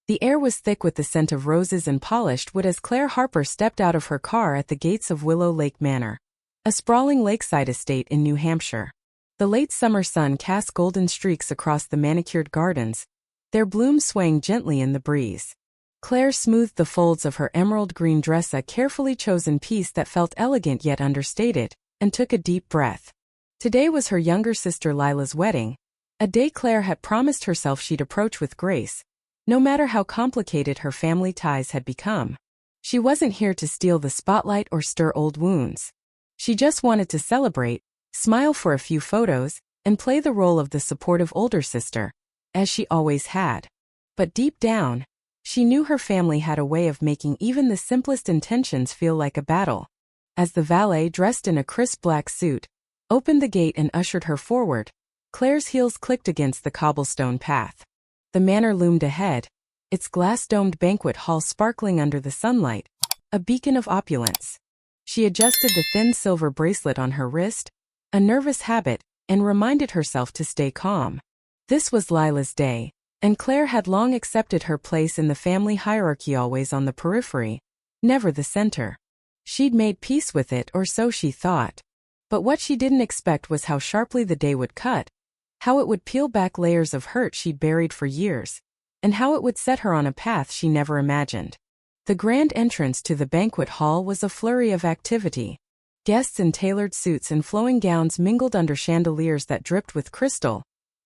The air was thick with the scent of roses and polished wood as Claire Harper stepped out of her car at the gates of Willow Lake Manor, a sprawling lakeside estate in New Hampshire. The late summer sun cast golden streaks across the manicured gardens, their blooms swaying gently in the breeze. Claire smoothed the folds of her emerald green dress, a carefully chosen piece that felt elegant yet understated, and took a deep breath. Today was her younger sister Lila's wedding, a day Claire had promised herself she'd approach with grace, no matter how complicated her family ties had become. She wasn't here to steal the spotlight or stir old wounds. She just wanted to celebrate, smile for a few photos, and play the role of the supportive older sister, as she always had. But deep down, she knew her family had a way of making even the simplest intentions feel like a battle. As the valet, dressed in a crisp black suit, opened the gate and ushered her forward, Claire's heels clicked against the cobblestone path. The manor loomed ahead, its glass-domed banquet hall sparkling under the sunlight, a beacon of opulence. She adjusted the thin silver bracelet on her wrist, a nervous habit, and reminded herself to stay calm. This was Lila's day, and Claire had long accepted her place in the family hierarchy, always on the periphery, never the center. She'd made peace with it, or so she thought. But what she didn't expect was how sharply the day would cut, how it would peel back layers of hurt she'd buried for years, and how it would set her on a path she never imagined. The grand entrance to the banquet hall was a flurry of activity. Guests in tailored suits and flowing gowns mingled under chandeliers that dripped with crystal,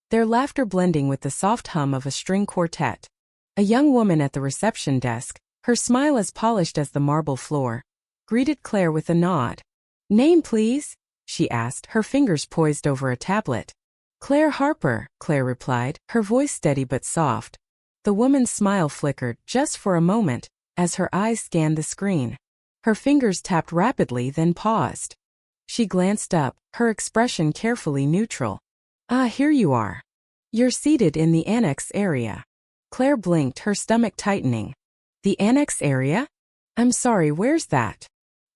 their laughter blending with the soft hum of a string quartet. A young woman at the reception desk, her smile as polished as the marble floor, greeted Claire with a nod. "Name, please?" she asked, her fingers poised over a tablet. "Claire Harper," Claire replied, her voice steady but soft. The woman's smile flickered, just for a moment, as her eyes scanned the screen. Her fingers tapped rapidly, then paused. She glanced up, her expression carefully neutral. "Ah, here you are. You're seated in the annex area." Claire blinked, her stomach tightening. "The annex area? I'm sorry, where's that?"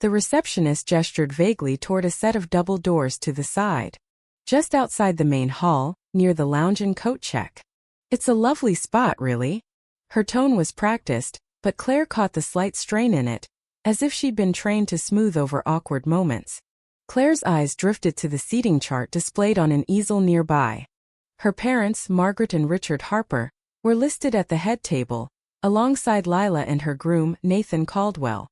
The receptionist gestured vaguely toward a set of double doors to the side. "Just outside the main hall, near the lounge and coat check." "It's a lovely spot, really." Her tone was practiced, but Claire caught the slight strain in it, as if she'd been trained to smooth over awkward moments. Claire's eyes drifted to the seating chart displayed on an easel nearby. Her parents, Margaret and Richard Harper, were listed at the head table, alongside Lila and her groom, Nathan Caldwell.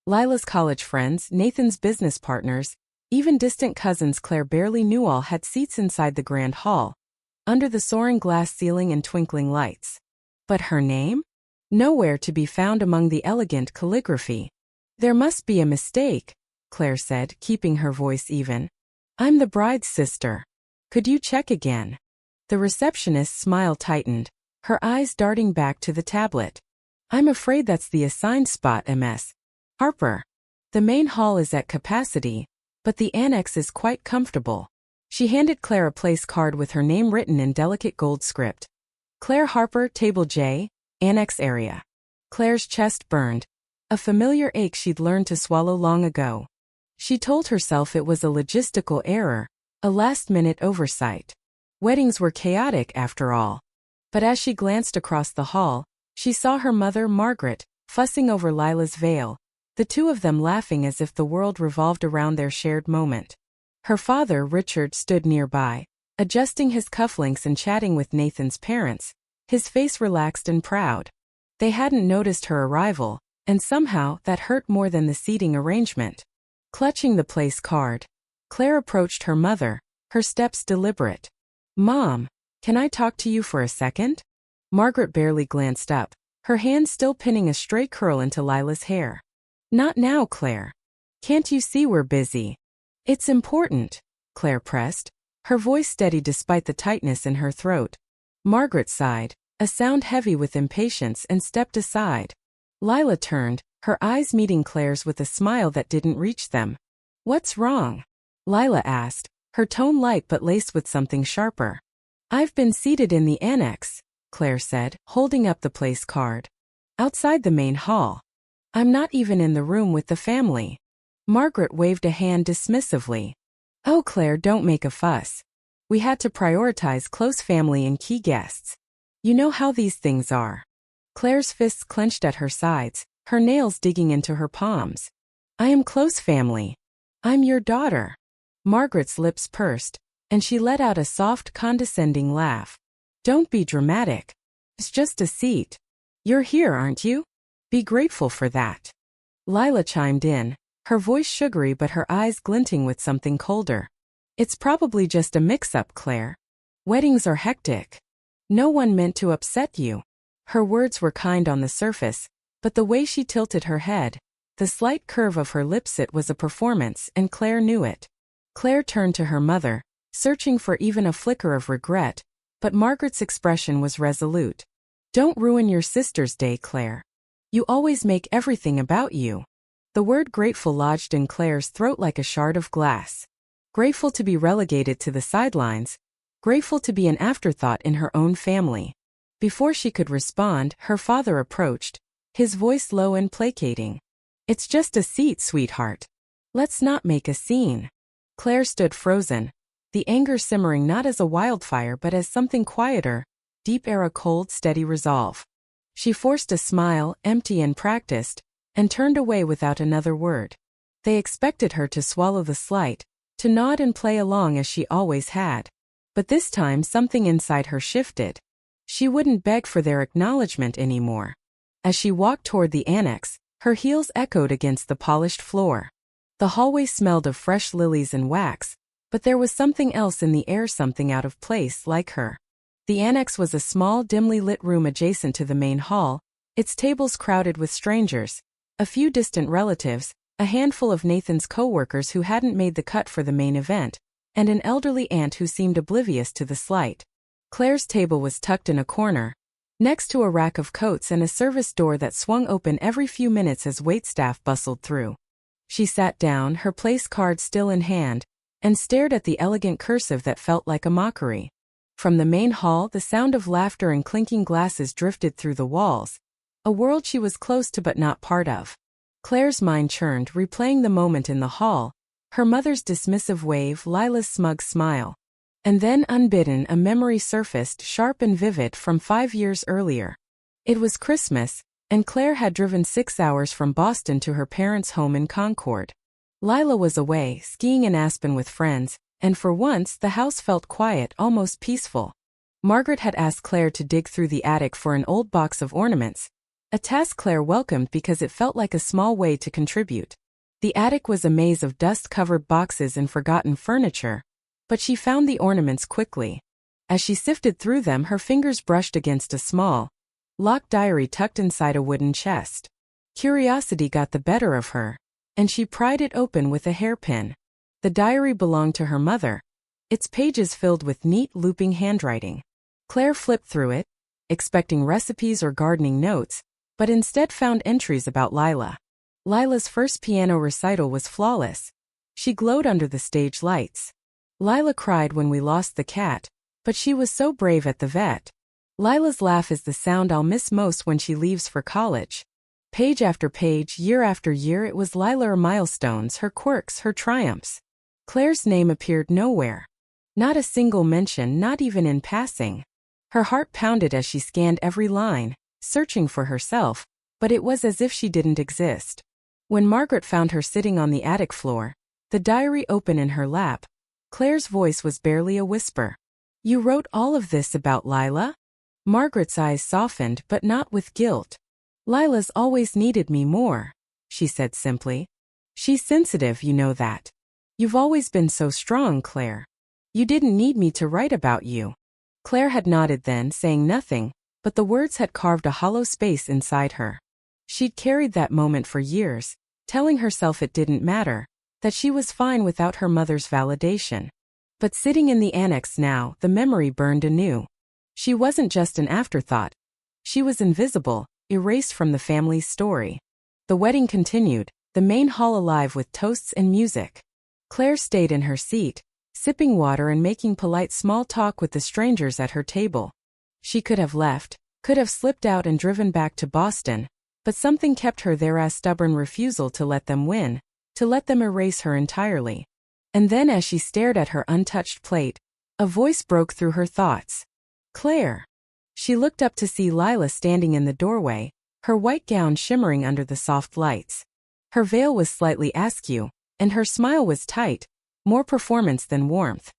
Lila's college friends, Nathan's business partners, even distant cousins Claire barely knew, all had seats inside the grand hall, under the soaring glass ceiling and twinkling lights. But her name? Nowhere to be found among the elegant calligraphy. "There must be a mistake," Claire said, keeping her voice even. "I'm the bride's sister. Could you check again?" The receptionist's smile tightened, her eyes darting back to the tablet. "I'm afraid that's the assigned spot, Ms. Harper. The main hall is at capacity, but the annex is quite comfortable." She handed Claire a place card with her name written in delicate gold script. "Claire Harper, Table J, Annex Area." Claire's chest burned, a familiar ache she'd learned to swallow long ago. She told herself it was a logistical error, a last-minute oversight. Weddings were chaotic, after all. But as she glanced across the hall, she saw her mother, Margaret, fussing over Lila's veil, the two of them laughing as if the world revolved around their shared moment. Her father, Richard, stood nearby, adjusting his cufflinks and chatting with Nathan's parents, his face relaxed and proud. They hadn't noticed her arrival, and somehow that hurt more than the seating arrangement. Clutching the place card, Claire approached her mother, her steps deliberate. "Mom, can I talk to you for a second?" Margaret barely glanced up, her hand still pinning a stray curl into Lila's hair. "Not now, Claire. Can't you see we're busy?" "It's important," Claire pressed, her voice steady despite the tightness in her throat. Margaret sighed, a sound heavy with impatience, and stepped aside. Lila turned, her eyes meeting Claire's with a smile that didn't reach them. "What's wrong?" Lila asked, her tone light but laced with something sharper. "I've been seated in the annex," Claire said, holding up the place card. "Outside the main hall. I'm not even in the room with the family." Margaret waved a hand dismissively. "Oh, Claire, don't make a fuss. We had to prioritize close family and key guests. You know how these things are." Claire's fists clenched at her sides, her nails digging into her palms. I am close family. I'm your daughter. Margaret's lips pursed, and she let out a soft, condescending laugh. Don't be dramatic. It's just a seat. You're here, aren't you? Be grateful for that. Lila chimed in, her voice sugary but her eyes glinting with something colder. It's probably just a mix-up, Claire. Weddings are hectic. No one meant to upset you. Her words were kind on the surface, but the way she tilted her head, the slight curve of her lips, it was a performance, and Claire knew it. Claire turned to her mother, searching for even a flicker of regret, but Margaret's expression was resolute. Don't ruin your sister's day, Claire. You always make everything about you. The word grateful lodged in Claire's throat like a shard of glass. Grateful to be relegated to the sidelines, grateful to be an afterthought in her own family. Before she could respond, her father approached, his voice low and placating. It's just a seat, sweetheart. Let's not make a scene. Claire stood frozen, the anger simmering not as a wildfire but as something quieter, deep air, a cold, steady resolve. She forced a smile, empty and practiced, and turned away without another word. They expected her to swallow the slight, to nod and play along as she always had. But this time something inside her shifted. She wouldn't beg for their acknowledgement anymore. As she walked toward the annex, her heels echoed against the polished floor. The hallway smelled of fresh lilies and wax, but there was something else in the air, something out of place, like her. The annex was a small, dimly lit room adjacent to the main hall, its tables crowded with strangers, a few distant relatives, a handful of Nathan's co-workers who hadn't made the cut for the main event, and an elderly aunt who seemed oblivious to the slight. Claire's table was tucked in a corner, next to a rack of coats and a service door that swung open every few minutes as waitstaff bustled through. She sat down, her place card still in hand, and stared at the elegant cursive that felt like a mockery. From the main hall, the sound of laughter and clinking glasses drifted through the walls, a world she was close to but not part of. Claire's mind churned, replaying the moment in the hall, her mother's dismissive wave, Lila's smug smile. And then, unbidden, a memory surfaced, sharp and vivid, from 5 years earlier. It was Christmas, and Claire had driven 6 hours from Boston to her parents' home in Concord. Lila was away, skiing in Aspen with friends, and for once the house felt quiet, almost peaceful. Margaret had asked Claire to dig through the attic for an old box of ornaments, a task Claire welcomed because it felt like a small way to contribute. The attic was a maze of dust-covered boxes and forgotten furniture, but she found the ornaments quickly. As she sifted through them, her fingers brushed against a small, locked diary tucked inside a wooden chest. Curiosity got the better of her, and she pried it open with a hairpin. The diary belonged to her mother, its pages filled with neat, looping handwriting. Claire flipped through it, expecting recipes or gardening notes, but instead found entries about Lila. Lila's first piano recital was flawless. She glowed under the stage lights. Lila cried when we lost the cat, but she was so brave at the vet. Lila's laugh is the sound I'll miss most when she leaves for college. Page after page, year after year, it was Lila, her milestones, her quirks, her triumphs. Claire's name appeared nowhere. Not a single mention, not even in passing. Her heart pounded as she scanned every line, searching for herself, but it was as if she didn't exist. When Margaret found her sitting on the attic floor, the diary open in her lap, Claire's voice was barely a whisper. You wrote all of this about Lila? Margaret's eyes softened, but not with guilt. Lila's always needed me more, she said simply. She's sensitive, you know that. You've always been so strong, Claire. You didn't need me to write about you. Claire had nodded then, saying nothing, but the words had carved a hollow space inside her. She'd carried that moment for years, telling herself it didn't matter, that she was fine without her mother's validation. But sitting in the annex now, the memory burned anew. She wasn't just an afterthought. She was invisible, erased from the family's story. The wedding continued, the main hall alive with toasts and music. Claire stayed in her seat, sipping water and making polite small talk with the strangers at her table. She could have left, could have slipped out and driven back to Boston, but something kept her there, a stubborn refusal to let them win, to let them erase her entirely. And then as she stared at her untouched plate, a voice broke through her thoughts. Claire. She looked up to see Lila standing in the doorway, her white gown shimmering under the soft lights. Her veil was slightly askew, and her smile was tight, more performance than warmth.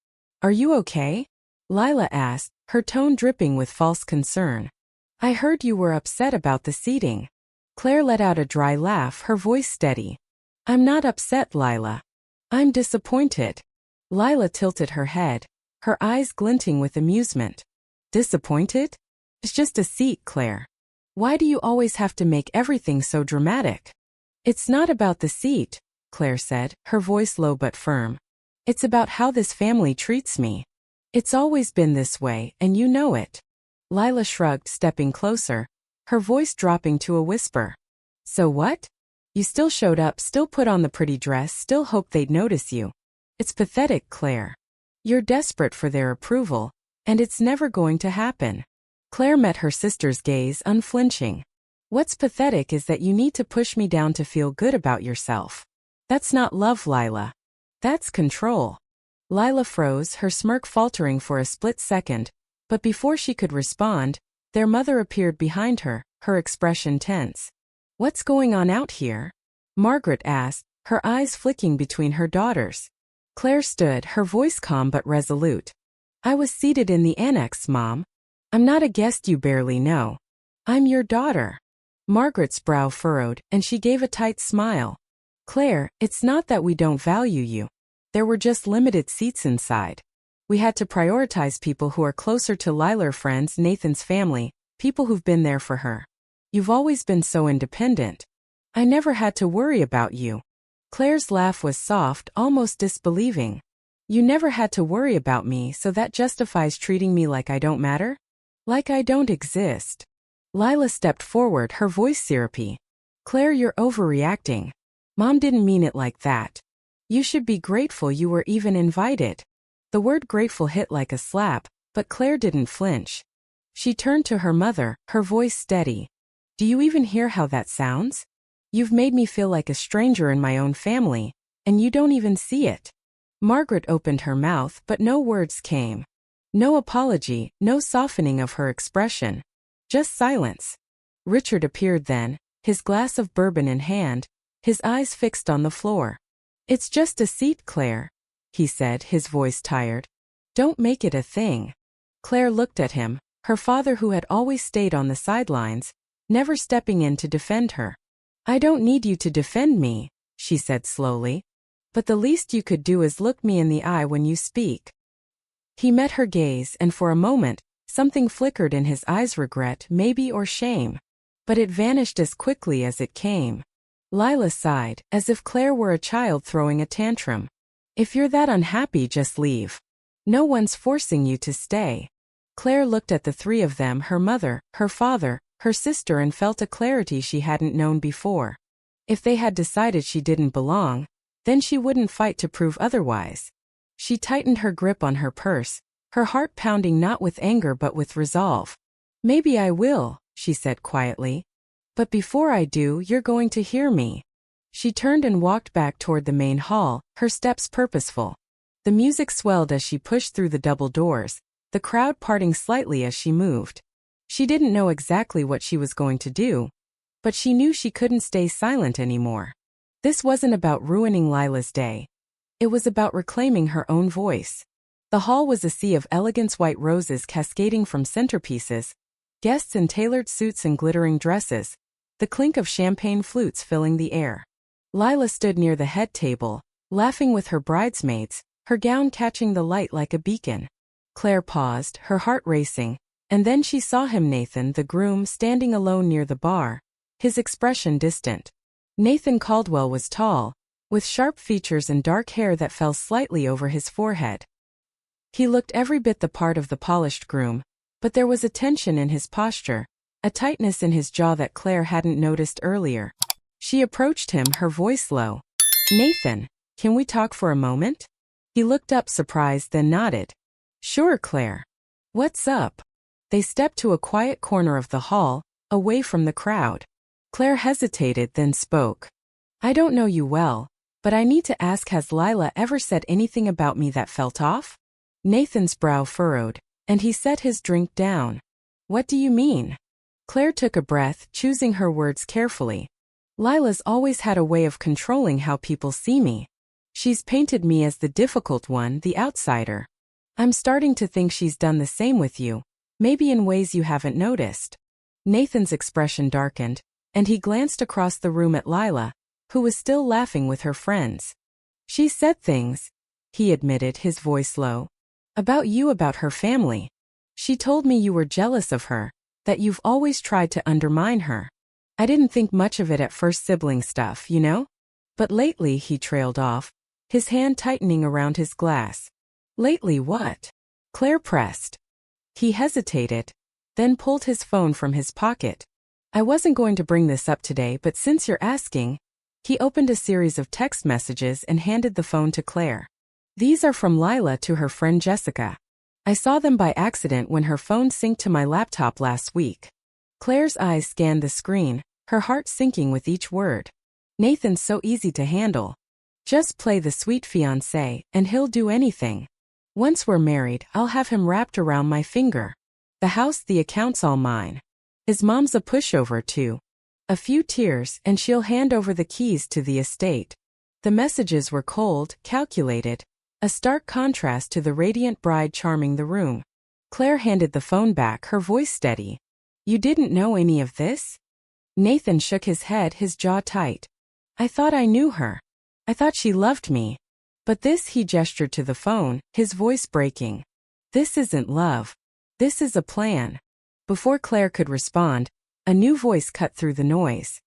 "Are you okay?" Lila asked, her tone dripping with false concern. "I heard you were upset about the seating." Claire let out a dry laugh, her voice steady. "I'm not upset, Lila. I'm disappointed." Lila tilted her head, her eyes glinting with amusement. "Disappointed? It's just a seat, Claire. Why do you always have to make everything so dramatic?" "It's not about the seat," Claire said, her voice low but firm. "It's about how this family treats me. It's always been this way, and you know it." Lila shrugged, stepping closer, her voice dropping to a whisper. "So what? You still showed up, still put on the pretty dress, still hoped they'd notice you. It's pathetic, Claire. You're desperate for their approval, and it's never going to happen." Claire met her sister's gaze, unflinching. "What's pathetic is that you need to push me down to feel good about yourself. That's not love, Lila. That's control." Lila froze, her smirk faltering for a split second, but before she could respond, their mother appeared behind her, her expression tense. "What's going on out here?" Margaret asked, her eyes flicking between her daughters. Claire stood, her voice calm but resolute. "I was seated in the annex, Mom. I'm not a guest you barely know. I'm your daughter." Margaret's brow furrowed, and she gave a tight smile. "Claire, it's not that we don't value you. There were just limited seats inside. We had to prioritize people who are closer to Lila's friends, Nathan's family, people who've been there for her. You've always been so independent. I never had to worry about you." Claire's laugh was soft, almost disbelieving. "You never had to worry about me, so that justifies treating me like I don't matter? Like I don't exist." Lila stepped forward, her voice syrupy. "Claire, you're overreacting. Mom didn't mean it like that. You should be grateful you were even invited." The word grateful hit like a slap, but Claire didn't flinch. She turned to her mother, her voice steady. "Do you even hear how that sounds? You've made me feel like a stranger in my own family, and you don't even see it." Margaret opened her mouth, but no words came. No apology, no softening of her expression. Just silence. Richard appeared then, his glass of bourbon in hand, his eyes fixed on the floor. "It's just a seat, Claire," he said, his voice tired. "Don't make it a thing." Claire looked at him, her father who had always stayed on the sidelines, never stepping in to defend her. "I don't need you to defend me," she said slowly. "But the least you could do is look me in the eye when you speak." He met her gaze, and for a moment, something flickered in his eyes, regret, maybe, or shame. But it vanished as quickly as it came. Lila sighed, as if Claire were a child throwing a tantrum. "If you're that unhappy, just leave. No one's forcing you to stay." Claire looked at the three of them, her mother, her father, her sister, and felt a clarity she hadn't known before. If they had decided she didn't belong, then she wouldn't fight to prove otherwise. She tightened her grip on her purse, her heart pounding not with anger but with resolve. "Maybe I will," she said quietly. "But before I do, you're going to hear me." She turned and walked back toward the main hall, her steps purposeful. The music swelled as she pushed through the double doors, the crowd parting slightly as she moved. She didn't know exactly what she was going to do, but she knew she couldn't stay silent anymore. This wasn't about ruining Lila's day. It was about reclaiming her own voice. The hall was a sea of elegant white roses cascading from centerpieces, guests in tailored suits and glittering dresses, the clink of champagne flutes filling the air. Lila stood near the head table, laughing with her bridesmaids, her gown catching the light like a beacon. Claire paused, her heart racing, and then she saw him, Nathan, the groom, standing alone near the bar, his expression distant. Nathan Caldwell was tall, with sharp features and dark hair that fell slightly over his forehead. He looked every bit the part of the polished groom, but there was a tension in his posture, a tightness in his jaw that Claire hadn't noticed earlier. She approached him, her voice low. "Nathan, can we talk for a moment?" He looked up surprised, then nodded. "Sure, Claire. What's up?" They stepped to a quiet corner of the hall, away from the crowd. Claire hesitated, then spoke. "I don't know you well, but I need to ask, has Lila ever said anything about me that felt off?" Nathan's brow furrowed, and he set his drink down. What do you mean? Claire took a breath, choosing her words carefully. Lila's always had a way of controlling how people see me. She's painted me as the difficult one, the outsider. I'm starting to think she's done the same with you, maybe in ways you haven't noticed. Nathan's expression darkened, and he glanced across the room at Lila, who was still laughing with her friends. She said things, he admitted, his voice low. About you, about her family. She told me you were jealous of her, that you've always tried to undermine her. I didn't think much of it at first, sibling stuff, you know? But lately, he trailed off, his hand tightening around his glass. Lately what? Claire pressed. He hesitated, then pulled his phone from his pocket. I wasn't going to bring this up today, but since you're asking, he opened a series of text messages and handed the phone to Claire. These are from Lila to her friend Jessica. I saw them by accident when her phone synced to my laptop last week. Claire's eyes scanned the screen, her heart sinking with each word. Nathan's so easy to handle. Just play the sweet fiancé, and he'll do anything. Once we're married, I'll have him wrapped around my finger. The house, the accounts, all mine. His mom's a pushover too. A few tears, and she'll hand over the keys to the estate. The messages were cold, calculated, a stark contrast to the radiant bride charming the room. Claire handed the phone back, her voice steady. You didn't know any of this? Nathan shook his head, his jaw tight. I thought I knew her. I thought she loved me. But this, he gestured to the phone, his voice breaking. This isn't love. This is a plan. Before Claire could respond, a new voice cut through the noise.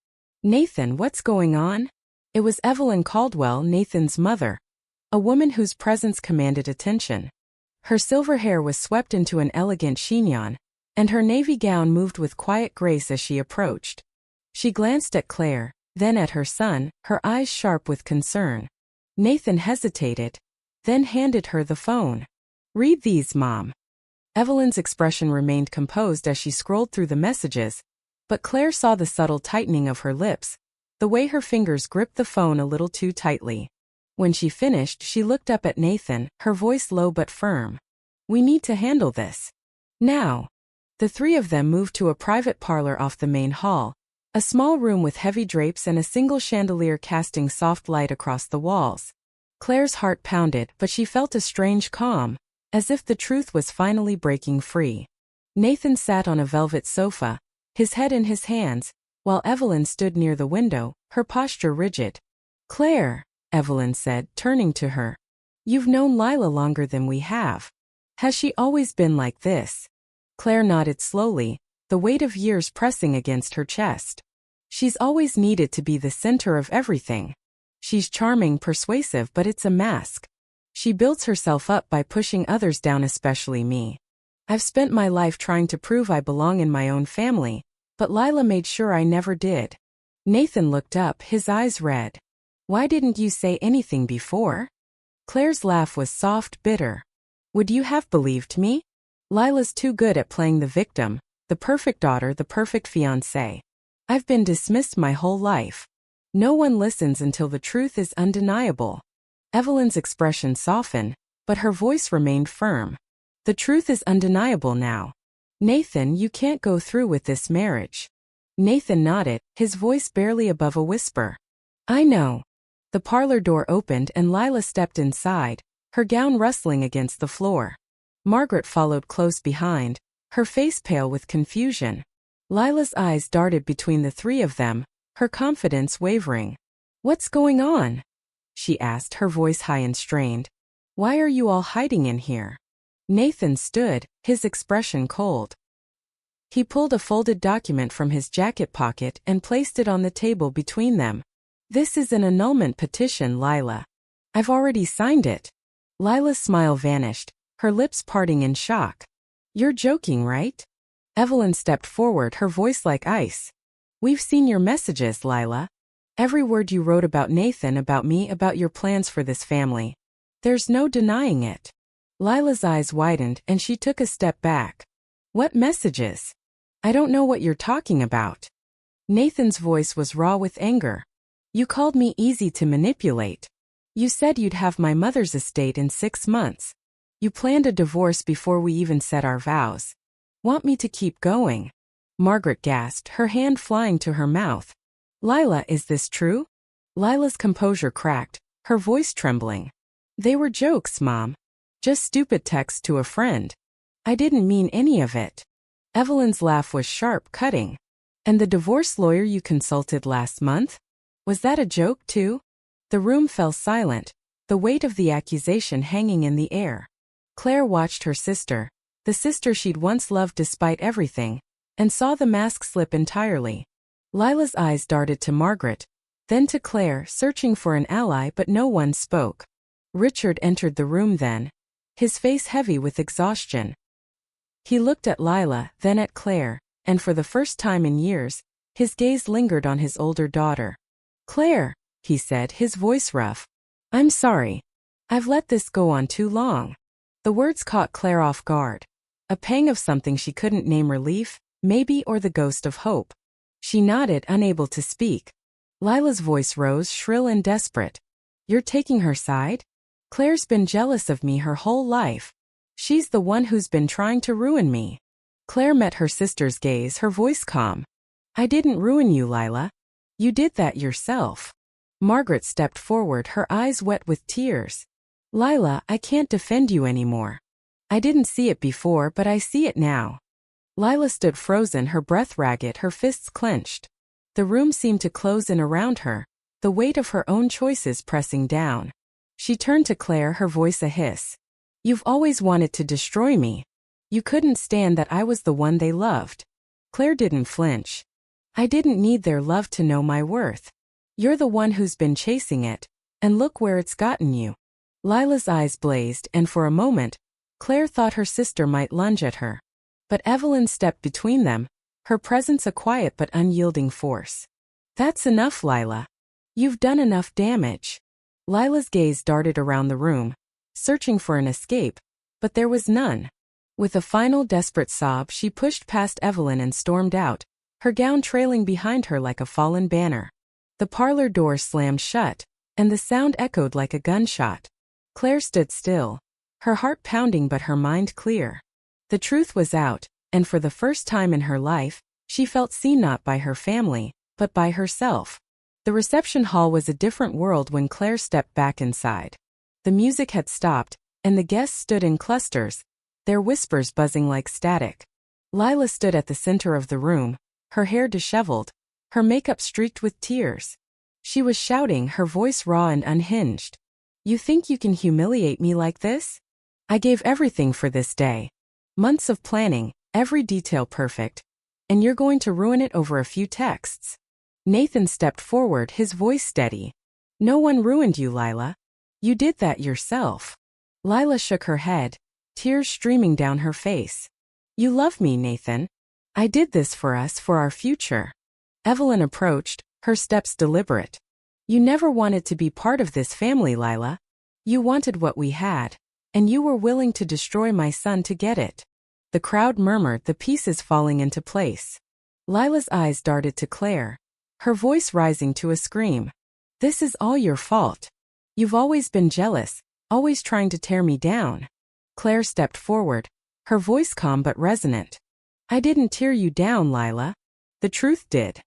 Nathan, what's going on? It was Evelyn Caldwell, Nathan's mother. A woman whose presence commanded attention. Her silver hair was swept into an elegant chignon, and her navy gown moved with quiet grace as she approached. She glanced at Claire, then at her son, her eyes sharp with concern. Nathan hesitated, then handed her the phone. Read these, Mom. Evelyn's expression remained composed as she scrolled through the messages, but Claire saw the subtle tightening of her lips, the way her fingers gripped the phone a little too tightly. When she finished, she looked up at Nathan, her voice low but firm. We need to handle this. Now. The three of them moved to a private parlor off the main hall, a small room with heavy drapes and a single chandelier casting soft light across the walls. Claire's heart pounded, but she felt a strange calm, as if the truth was finally breaking free. Nathan sat on a velvet sofa, his head in his hands, while Evelyn stood near the window, her posture rigid. Claire, Evelyn said, turning to her. You've known Lila longer than we have. Has she always been like this? Claire nodded slowly, the weight of years pressing against her chest. She's always needed to be the center of everything. She's charming, persuasive, but it's a mask. She builds herself up by pushing others down, especially me. I've spent my life trying to prove I belong in my own family, but Lila made sure I never did. Nathan looked up, his eyes red. Why didn't you say anything before? Claire's laugh was soft, bitter. Would you have believed me? Lila's too good at playing the victim, the perfect daughter, the perfect fiancée. I've been dismissed my whole life. No one listens until the truth is undeniable. Evelyn's expression softened, but her voice remained firm. The truth is undeniable now. Nathan, you can't go through with this marriage. Nathan nodded, his voice barely above a whisper. I know. The parlor door opened and Lila stepped inside, her gown rustling against the floor. Margaret followed close behind, her face pale with confusion. Lila's eyes darted between the three of them, her confidence wavering. What's going on? She asked, her voice high and strained. Why are you all hiding in here? Nathan stood, his expression cold. He pulled a folded document from his jacket pocket and placed it on the table between them. This is an annulment petition, Lila. I've already signed it. Lila's smile vanished, her lips parting in shock. You're joking, right? Evelyn stepped forward, her voice like ice. We've seen your messages, Lila. Every word you wrote about Nathan, about me, about your plans for this family. There's no denying it. Lila's eyes widened and she took a step back. What messages? I don't know what you're talking about. Nathan's voice was raw with anger. You called me easy to manipulate. You said you'd have my mother's estate in 6 months. You planned a divorce before we even said our vows. Want me to keep going? Margaret gasped, her hand flying to her mouth. Lila, is this true? Lila's composure cracked, her voice trembling. They were jokes, Mom. Just stupid text to a friend. I didn't mean any of it. Evelyn's laugh was sharp, cutting. And the divorce lawyer you consulted last month? Was that a joke, too? The room fell silent, the weight of the accusation hanging in the air. Claire watched her sister, the sister she'd once loved despite everything, and saw the mask slip entirely. Lila's eyes darted to Margaret, then to Claire, searching for an ally, but no one spoke. Richard entered the room then, his face heavy with exhaustion. He looked at Lila, then at Claire, and for the first time in years, his gaze lingered on his older daughter. Claire, he said, his voice rough. I'm sorry. I've let this go on too long. The words caught Claire off guard. A pang of something she couldn't name, relief, maybe, or the ghost of hope. She nodded, unable to speak. Lila's voice rose, shrill and desperate. You're taking her side? Claire's been jealous of me her whole life. She's the one who's been trying to ruin me. Claire met her sister's gaze, her voice calm. I didn't ruin you, Lila. You did that yourself. Margaret stepped forward, her eyes wet with tears. Lila, I can't defend you anymore. I didn't see it before, but I see it now. Lila stood frozen, her breath ragged, her fists clenched. The room seemed to close in around her, the weight of her own choices pressing down. She turned to Claire, her voice a hiss. You've always wanted to destroy me. You couldn't stand that I was the one they loved. Claire didn't flinch. I didn't need their love to know my worth. You're the one who's been chasing it, and look where it's gotten you. Lila's eyes blazed, and for a moment, Claire thought her sister might lunge at her. But Evelyn stepped between them, her presence a quiet but unyielding force. That's enough, Lila. You've done enough damage. Lila's gaze darted around the room, searching for an escape, but there was none. With a final desperate sob, she pushed past Evelyn and stormed out, her gown trailing behind her like a fallen banner. The parlor door slammed shut, and the sound echoed like a gunshot. Claire stood still, her heart pounding but her mind clear. The truth was out, and for the first time in her life, she felt seen not by her family, but by herself. The reception hall was a different world when Claire stepped back inside. The music had stopped, and the guests stood in clusters, their whispers buzzing like static. Lila stood at the center of the room, her hair disheveled, her makeup streaked with tears. She was shouting, her voice raw and unhinged. You think you can humiliate me like this? I gave everything for this day. Months of planning, every detail perfect. And you're going to ruin it over a few texts. Nathan stepped forward, his voice steady. No one ruined you, Lila. You did that yourself. Lila shook her head, tears streaming down her face. You love me, Nathan. I did this for us, for our future. Evelyn approached, her steps deliberate. You never wanted to be part of this family, Lila. You wanted what we had, and you were willing to destroy my son to get it. The crowd murmured, the pieces falling into place. Lila's eyes darted to Claire, her voice rising to a scream. This is all your fault. You've always been jealous, always trying to tear me down. Claire stepped forward, her voice calm but resonant. I didn't tear you down, Lila. The truth did.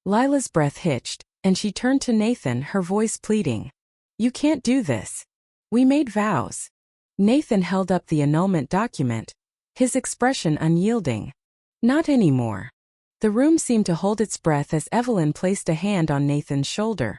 Lila's breath hitched, and she turned to Nathan, her voice pleading. You can't do this. We made vows. Nathan held up the annulment document, his expression unyielding. Not anymore. The room seemed to hold its breath as Evelyn placed a hand on Nathan's shoulder.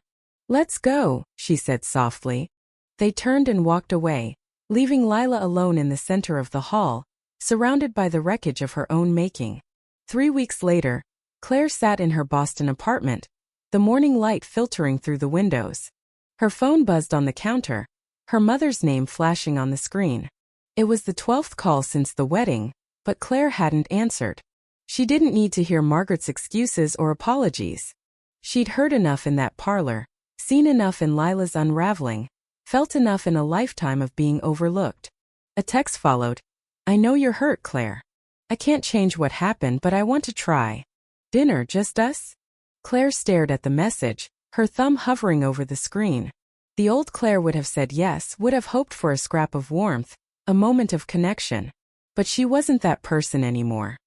Let's go, she said softly. They turned and walked away, leaving Lila alone in the center of the hall, surrounded by the wreckage of her own making. 3 weeks later, Claire sat in her Boston apartment, the morning light filtering through the windows. Her phone buzzed on the counter, her mother's name flashing on the screen. It was the 12th call since the wedding, but Claire hadn't answered. She didn't need to hear Margaret's excuses or apologies. She'd heard enough in that parlor, seen enough in Lila's unraveling, felt enough in a lifetime of being overlooked. A text followed. I know you're hurt, Claire. I can't change what happened, but I want to try. Dinner, just us? Claire stared at the message, her thumb hovering over the screen. The old Claire would have said yes, would have hoped for a scrap of warmth, a moment of connection. But she wasn't that person anymore.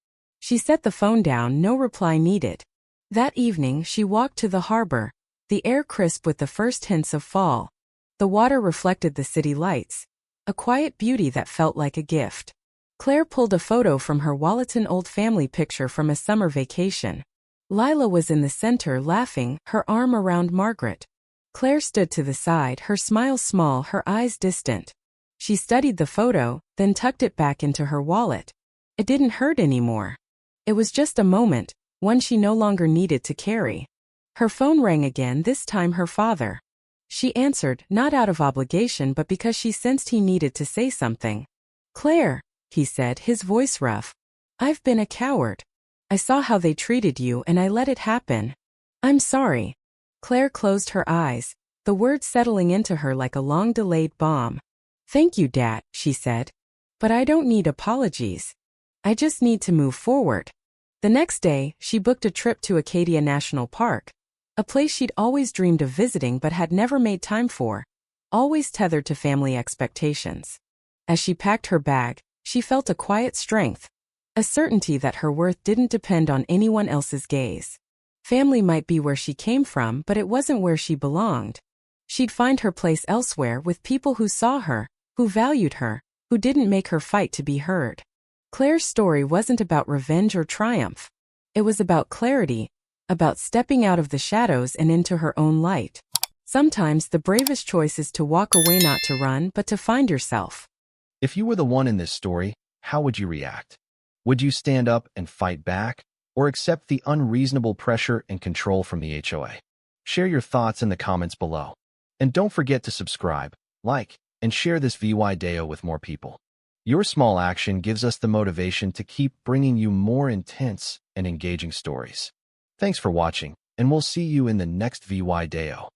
She set the phone down, no reply needed. That evening she walked to the harbor, the air crisp with the first hints of fall. The water reflected the city lights, a quiet beauty that felt like a gift. Claire pulled a photo from her wallet, an old family picture from a summer vacation. Lila was in the center, laughing, her arm around Margaret. Claire stood to the side, her smile small, her eyes distant. She studied the photo, then tucked it back into her wallet. It didn't hurt anymore. It was just a moment, one she no longer needed to carry. Her phone rang again, this time her father. She answered, not out of obligation but because she sensed he needed to say something. "Claire," he said, his voice rough. "I've been a coward. I saw how they treated you and I let it happen. I'm sorry." Claire closed her eyes, the words settling into her like a long-delayed bomb. "Thank you, Dad," she said. "But I don't need apologies. I just need to move forward." The next day, she booked a trip to Acadia National Park, a place she'd always dreamed of visiting but had never made time for, always tethered to family expectations. As she packed her bag, she felt a quiet strength, a certainty that her worth didn't depend on anyone else's gaze. Family might be where she came from, but it wasn't where she belonged. She'd find her place elsewhere with people who saw her, who valued her, who didn't make her fight to be heard. Claire's story wasn't about revenge or triumph. It was about clarity, about stepping out of the shadows and into her own light. Sometimes the bravest choice is to walk away, not to run, but to find yourself. If you were the one in this story, how would you react? Would you stand up and fight back, or accept the unreasonable pressure and control from the HOA? Share your thoughts in the comments below. And don't forget to subscribe, like, and share this video with more people. Your small action gives us the motivation to keep bringing you more intense and engaging stories. Thanks for watching, and we'll see you in the next video.